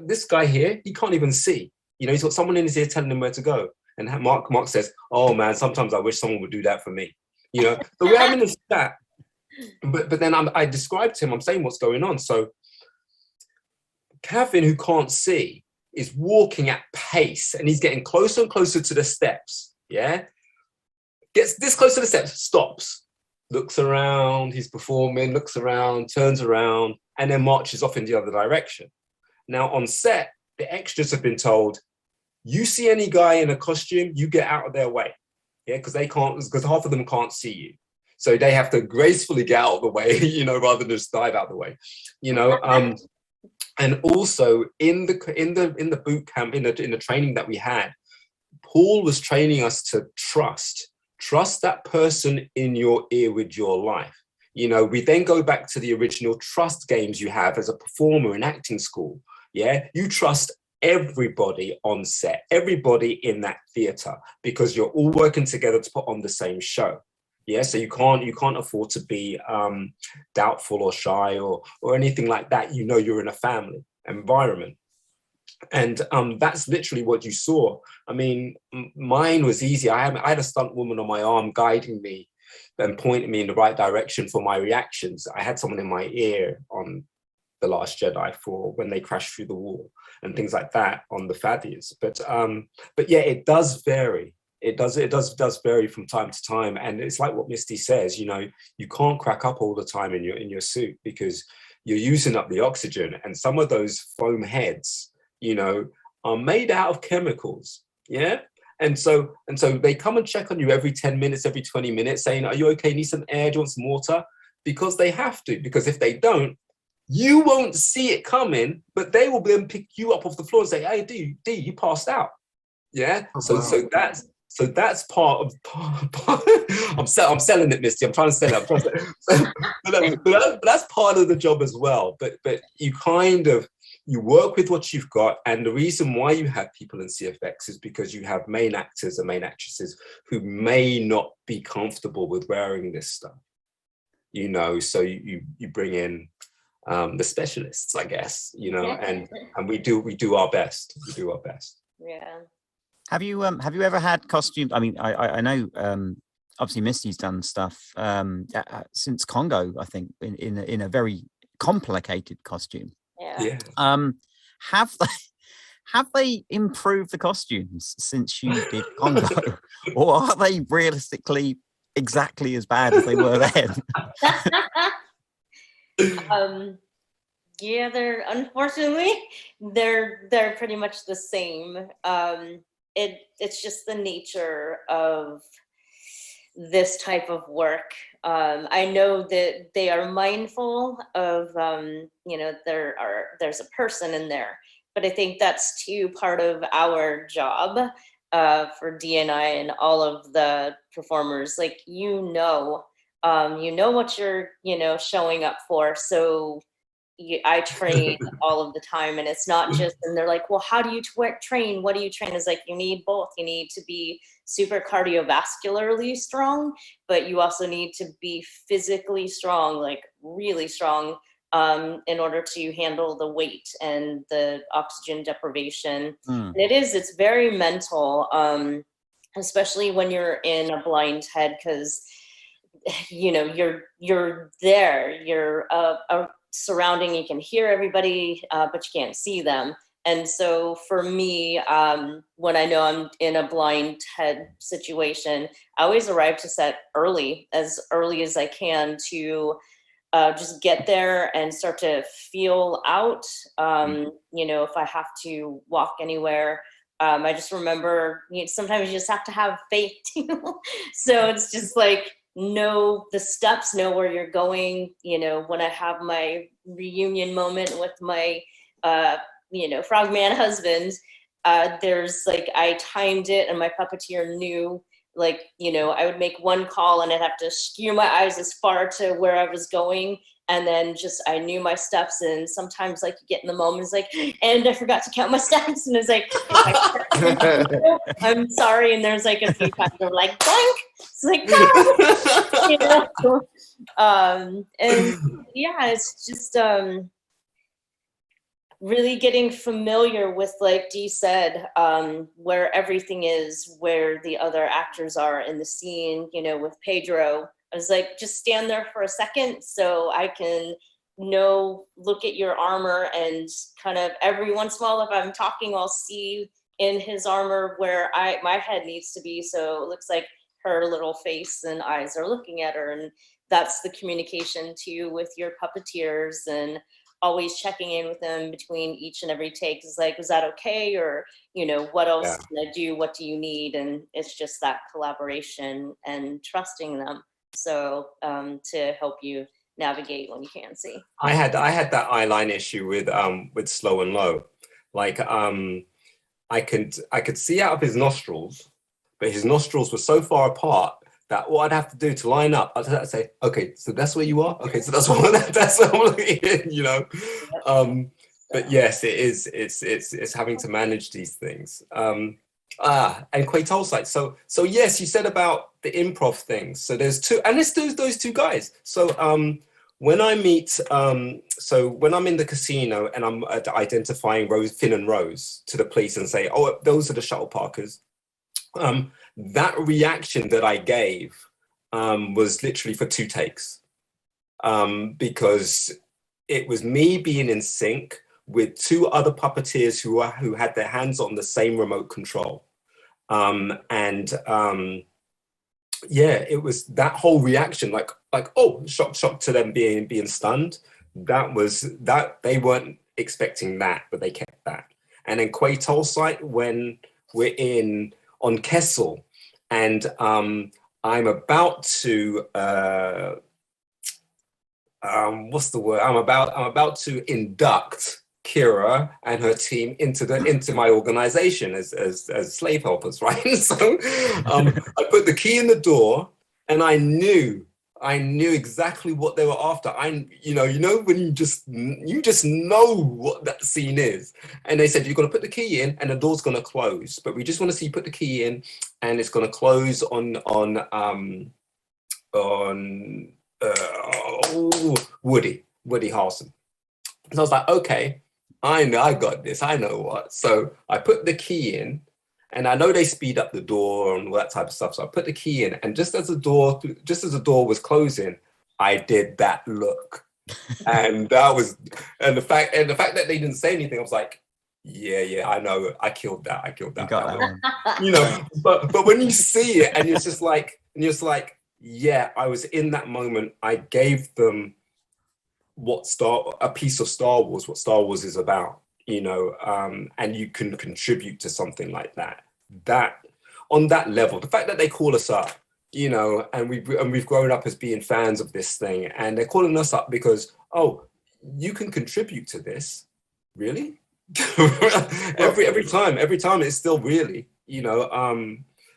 This guy here, he can't even see. He's got someone in his ear telling him where to go. And Mark says, "Oh man, sometimes I wish someone would do that for me." So we're having this chat. But then I described to him, I'm saying what's going on. So Kevin, who can't see, is walking at pace, and he's getting closer and closer to the steps. Yeah. Gets this close to the steps, stops, looks around, he's performing, looks around, turns around, and then marches off in the other direction. Now on set, the extras have been told, you see any guy in a costume, you get out of their way. Yeah, because half of them can't see you. So they have to gracefully get out of the way, rather than just dive out of the way. And also in the boot camp, in the training that we had, Paul was training us to trust that person in your ear with your life. We then go back to the original trust games you have as a performer in acting school. Yeah, you trust everybody on set, everybody in that theater, because you're all working together to put on the same show. Yeah, so you can't afford to be doubtful or shy or anything like that. You're in a family environment. And that's literally what you saw. I mean, mine was easy. I had a stunt woman on my arm guiding me and pointing me in the right direction for my reactions. I had someone in my ear on The Last Jedi for when they crash through the wall and things like that on the Faddies. But yeah, it does vary. It does vary from time to time. And it's like what Misty says, you can't crack up all the time in your suit because you're using up the oxygen, and some of those foam heads, are made out of chemicals. Yeah. And so they come and check on you every 10 minutes, every 20 minutes, saying, "Are you okay? Need some air? Do you want some water?" Because they have to, because if they don't, you won't see it coming, but they will then pick you up off the floor and say, "Hey, D, you passed out." Yeah. Oh, so wow. so So that's part of. I'm selling it, Misty. I'm trying to sell it. But that's part of the job as well. But you kind of you work with what you've got, and the reason why you have people in CFX is because you have main actors and main actresses who may not be comfortable with wearing this stuff. You know, so you bring in the specialists, I guess. You know, and we do our best. We do our best. Yeah. Have you ever had costume? I mean, I know obviously Misty's done stuff since Congo, I think, in a very complicated costume. Yeah. Have they improved the costumes since you did Congo, or are they realistically exactly as bad as they were then? Yeah, they're pretty much the same. It's just the nature of this type of work. I know that they are mindful of, you know, there's a person in there, but I think that's too part of our job for DNI and all of the performers. Like, you know what you're, you know, showing up for. So I train all of the time, and it's not just, and they're like, well, how do you train? What do you train? It's like, you need both. You need to be super cardiovascularly strong, but you also need to be physically strong, like really strong, in order to handle the weight and the oxygen deprivation. And it's very mental, especially when you're in a blind head, because you know, you're there, you're a surrounding, you can hear everybody, but you can't see them. And so for me, when I know I'm in a blind head situation, I always arrive to set early as I can, to just get there and start to feel out. You know, if I have to walk anywhere, I just remember, you know, sometimes you just have to have faith too. So it's just like, know the steps, know where you're going. You know, when I have my reunion moment with my, you know, frogman husband, there's like, I timed it, and my puppeteer knew, like, you know, I would make one call and I'd have to skew my eyes as far to where I was going. And then just, I knew my steps. And sometimes, like, you get in the moment, it's like, and I forgot to count my steps. And it's like, I'm sorry. And there's like a few times I'm like, boink. It's like, no. You know? And yeah, it's just really getting familiar with, like Dee said, where everything is, where the other actors are in the scene. You know, with Pedro, I was like, just stand there for a second so I can look at your armor, and kind of every once in a while, if I'm talking, I'll see in his armor where my head needs to be. So it looks like her little face and eyes are looking at her. And that's the communication too with your puppeteers, and always checking in with them between each and every take. Is like, was that okay? Or, you know, what else can I do? What do you need? And it's just that collaboration and trusting them. So to help you navigate when you can't see. I had that eye line issue with Slow and Low. Like, I could see out of his nostrils, but his nostrils were so far apart that what I'd have to do to line up, I'd have to say, okay, so that's where you are. Okay, so that's what I'm looking at, you know. But yes, it's having to manage these things. And Quaytol's like, so yes, you said about the improv things. So there's two, and it's those two guys. So when I meet, so when I'm in the casino and I'm identifying Finn and Rose to the police and say, oh, those are the shuttle parkers. That reaction that I gave was literally for 2 takes, because it was me being in sync with 2 other puppeteers who had their hands on the same remote control. Yeah, it was that whole reaction, like, oh, shock to them being stunned. That they weren't expecting that, but they kept that. And then Quaytol's site, when we're on Kessel, and I'm about to what's the word? I'm about to induct Kira and her team into my organization as slave helpers, right? So I put the key in the door, and I knew exactly what they were after. You know when you just know what that scene is. And they said, you're going to put the key in and the door's going to close, but we just want to see you put the key in, and it's going to close on Woody Harrelson. So I was like, okay, I know, I got this, I know what. So I put the key in, and I know they speed up the door and all that type of stuff. So I put the key in, and just as the door was closing, I did that look. And the fact that they didn't say anything, I was like, yeah, I know, I killed that. You got that one. You know, but when you see it, and it's just like, yeah, I was in that moment. I gave them a piece of Star Wars, what Star Wars is about, you know, and you can contribute to something like that. That on that level, the fact that they call us up, you know, and we've grown up as being fans of this thing, and they're calling us up because, oh, you can contribute to this, really? every time it's still really, you know,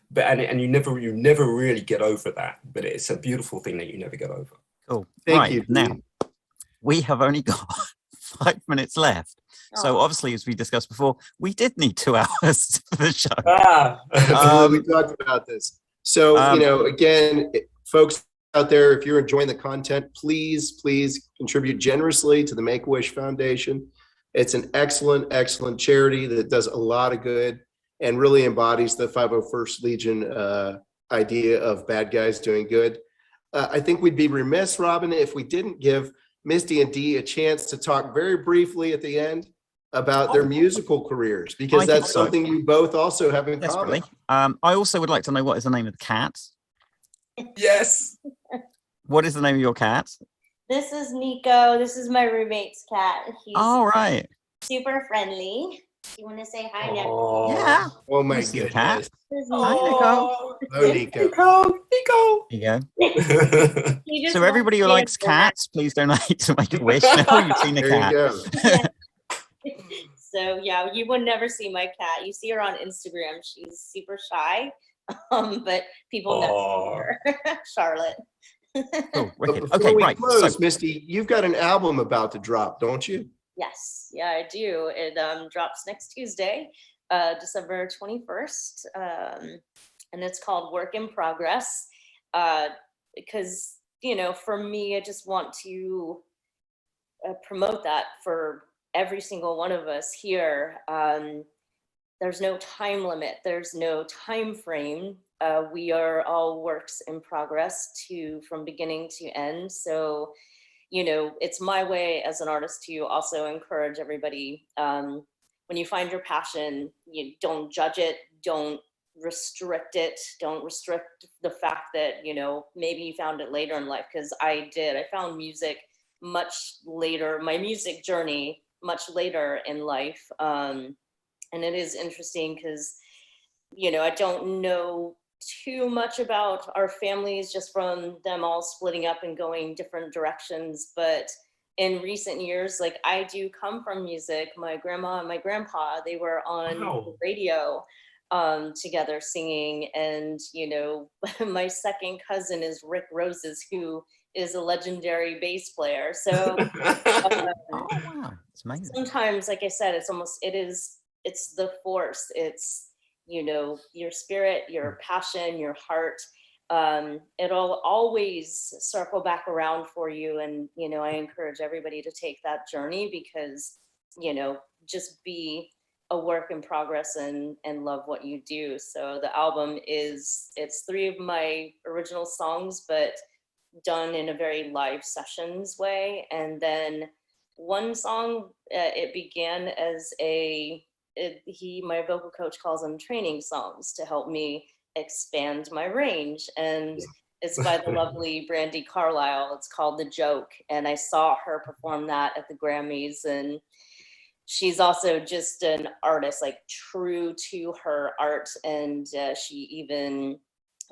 but and you never really get over that, but it's a beautiful thing that you never get over. Cool. Thank you. Now we have only got 5 minutes left. So obviously, as we discussed before, we did need 2 hours for the show. We talked about this. So, you know, again, folks out there, if you're enjoying the content, please contribute generously to the Make-A-Wish Foundation. It's an excellent charity that does a lot of good and really embodies the 501st Legion idea of bad guys doing good. I think we'd be remiss, Robin, if we didn't give Misty and Dee a chance to talk very briefly at the end about their musical careers, because that's something you both also have in common. I also would like to know, what is the name of the cat? Yes. What is the name of your cat? This is Nico. This is my roommate's cat. He's right. super friendly. You want to say hi, Nico? Oh, Yeah. Oh my Nice goodness. cat. Hi, Nico. Oh, Nico. Nico. There you go. So everybody who likes cats, please donate to Make-A-Wish. Now you've seen the cat. There you go. So yeah, you would never see my cat. You see her on Instagram. She's super shy, but people never see her. Charlotte. Cool. But Okay, we right. close, So, Misty, you've got an album about to drop, don't you? Yes, yeah, I do. It drops next Tuesday, December 21st, and it's called Work in Progress. Because, you know, for me, I just want to promote that for every single one of us here. There's no time limit. There's no time frame. We are all works in progress from beginning to end. So, you know, it's my way as an artist to also encourage everybody. When you find your passion, you don't judge it, don't restrict it, don't restrict the fact that, you know, maybe you found it later in life, because I did. I found music much later, my music journey much later in life. And it is interesting because, you know, I don't know too much about our families just from them all splitting up and going different directions. But in recent years, like, I do come from music. My grandma and my grandpa, they were on the radio together singing. And, you know, my second cousin is Rick Rosas, who is a legendary bass player. So oh wow, it's amazing. Sometimes, like I said, it's the force. It's, you know, your spirit, your passion, your heart. It'll always circle back around for you. And, you know, I encourage everybody to take that journey because, you know, just be a work in progress and love what you do. So the album it's 3 of my original songs, but done in a very live sessions way. And then one song, it began as my vocal coach calls them training songs to help me expand my range. And it's by the lovely Brandy Carlisle. It's called The Joke. And I saw her perform that at the Grammys. And she's also just an artist, like true to her art. And she even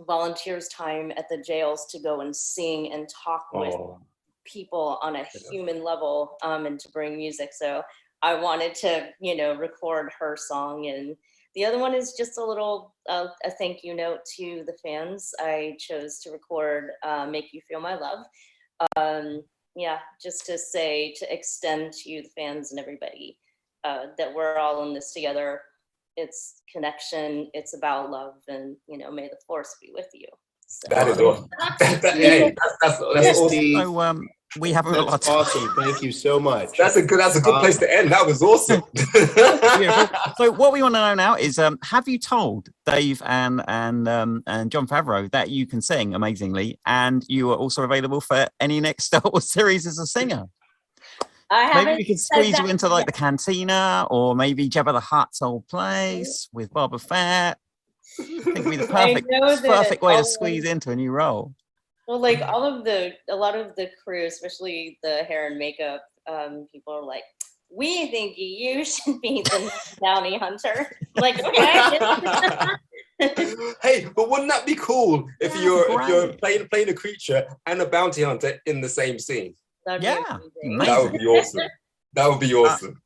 volunteers time at the jails to go and sing and talk with people on a human level, and to bring music. So I wanted to, record her song. And the other one is just a little, a thank you note to the fans. I chose to record Make You Feel My Love. Yeah, just to say, to extend to the fans and everybody that we're all in this together. It's connection, it's about love, and, may the force be with you. So. That is awesome. That's Misty, awesome. So we have a lot. That's awesome. Thank you so much. That's a good place to end. That was awesome. Beautiful. So what we want to know now is, have you told Dave and Jon Favreau that you can sing amazingly, and you are also available for any next Star Wars series as a singer? Maybe we could squeeze you into like the Cantina, or maybe Jabba the Hutt's old place with Boba Fett. I think it'd be the perfect way to squeeze into a new role. Well, like a lot of the crew, especially the hair and makeup, people are like, we think you should be the bounty hunter. Like, okay. Hey, but wouldn't that be cool if you're playing a creature and a bounty hunter in the same scene? Yeah, that would be awesome. That would be awesome.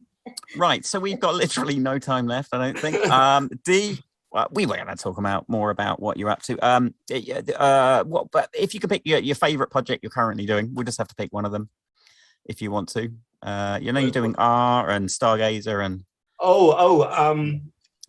Right, so we've got literally no time left, I don't think. Dee, we were going to talk more about what you're up to. But if you could pick your favorite project you're currently doing, we'll just have to pick one of them if you want to. You're doing R and Stargazer and.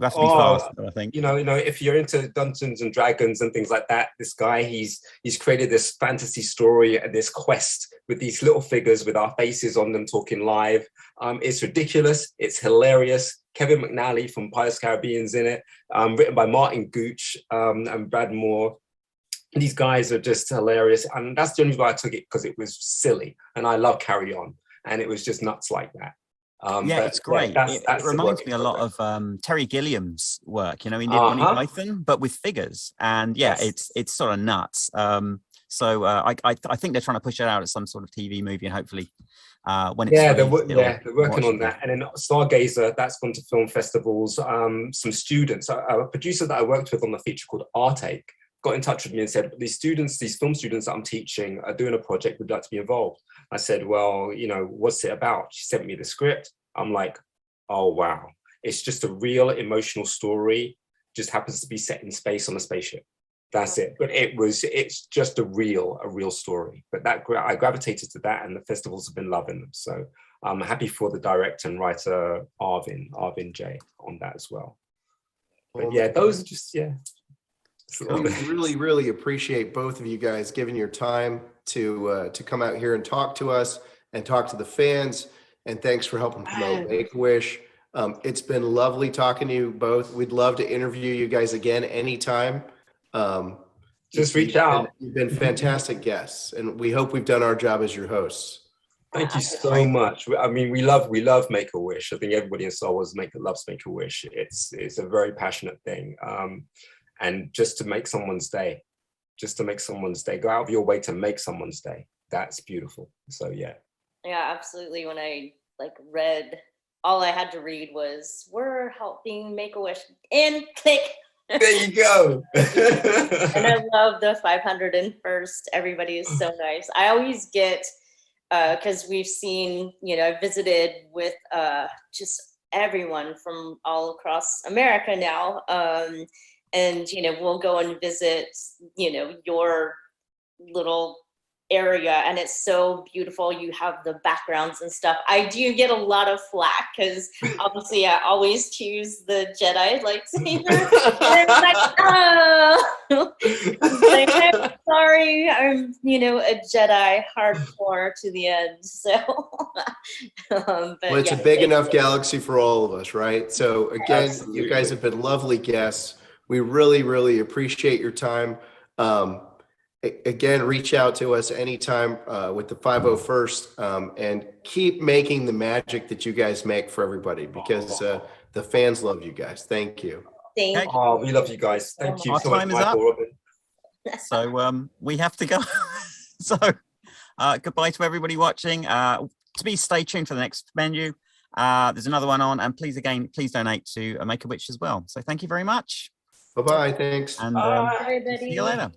You have to be fast, I think. If you're into Dungeons and Dragons and things like that, this guy, he's created this fantasy story and this quest with these little figures with our faces on them talking live. It's ridiculous. It's hilarious. Kevin McNally from Pirates of the Caribbean's in it. Written by Martin Gooch and Brad Moore. These guys are just hilarious. And that's the only reason why I took it, because it was silly. And I love Carry On. And it was just nuts like that. It's great. It reminds me a lot of Terry Gilliam's work. He did Monty Python, but with figures, and it's sort of nuts. So I think they're trying to push it out as some sort of TV movie, and hopefully when it's they're working on that. And then Stargazer, that's gone to film festivals. Some students, a producer that I worked with on the feature called Artake, got in touch with me and said, these film students that I'm teaching are doing a project, would like to be involved. I said, well, what's it about? She sent me the script. I'm like, oh, wow. It's just a real emotional story, just happens to be set in space on a spaceship. That's it. But it's just a real story. But I gravitated to that, and the festivals have been loving them. So I'm happy for the director and writer, Arvin J, on that as well. But yeah, those are just, We really, really appreciate both of you guys giving your time to come out here and talk to us and talk to the fans. And thanks for helping promote Make-A-Wish. It's been lovely talking to you both. We'd love to interview you guys again anytime. Just reach out. You've been fantastic guests, and we hope we've done our job as your hosts. Thank you so much. I mean, we love Make-A-Wish. I think everybody in Star Wars loves Make-A-Wish. It's a very passionate thing. And just to make someone's day, go out of your way to make someone's day. That's beautiful. So yeah. Yeah, absolutely. When I read, all I had to read was, we're helping Make-A-Wish, and click. There you go. And I love the 501st. Everybody is so nice. I always get, because we've seen, I visited with just everyone from all across America now. And, we'll go and visit, your little area, and it's so beautiful. You have the backgrounds and stuff. I do get a lot of flack because obviously I always choose the Jedi lightsaber. And I'm like, I'm sorry, I'm a Jedi hardcore to the end. So, well, it's a big enough galaxy for all of us, right? So again, You guys have been lovely guests. We really, really appreciate your time. Again, reach out to us anytime with the 501st, and keep making the magic that you guys make for everybody, because the fans love you guys. Thank you. Thank you. Oh, we love you guys. Thank you so much, Michael, Robin. So we have to go. So goodbye to everybody watching. Stay tuned for the next menu. There's another one on, and please donate to Make-A-Wish as well. So thank you very much. Bye-bye. Thanks. And see you later.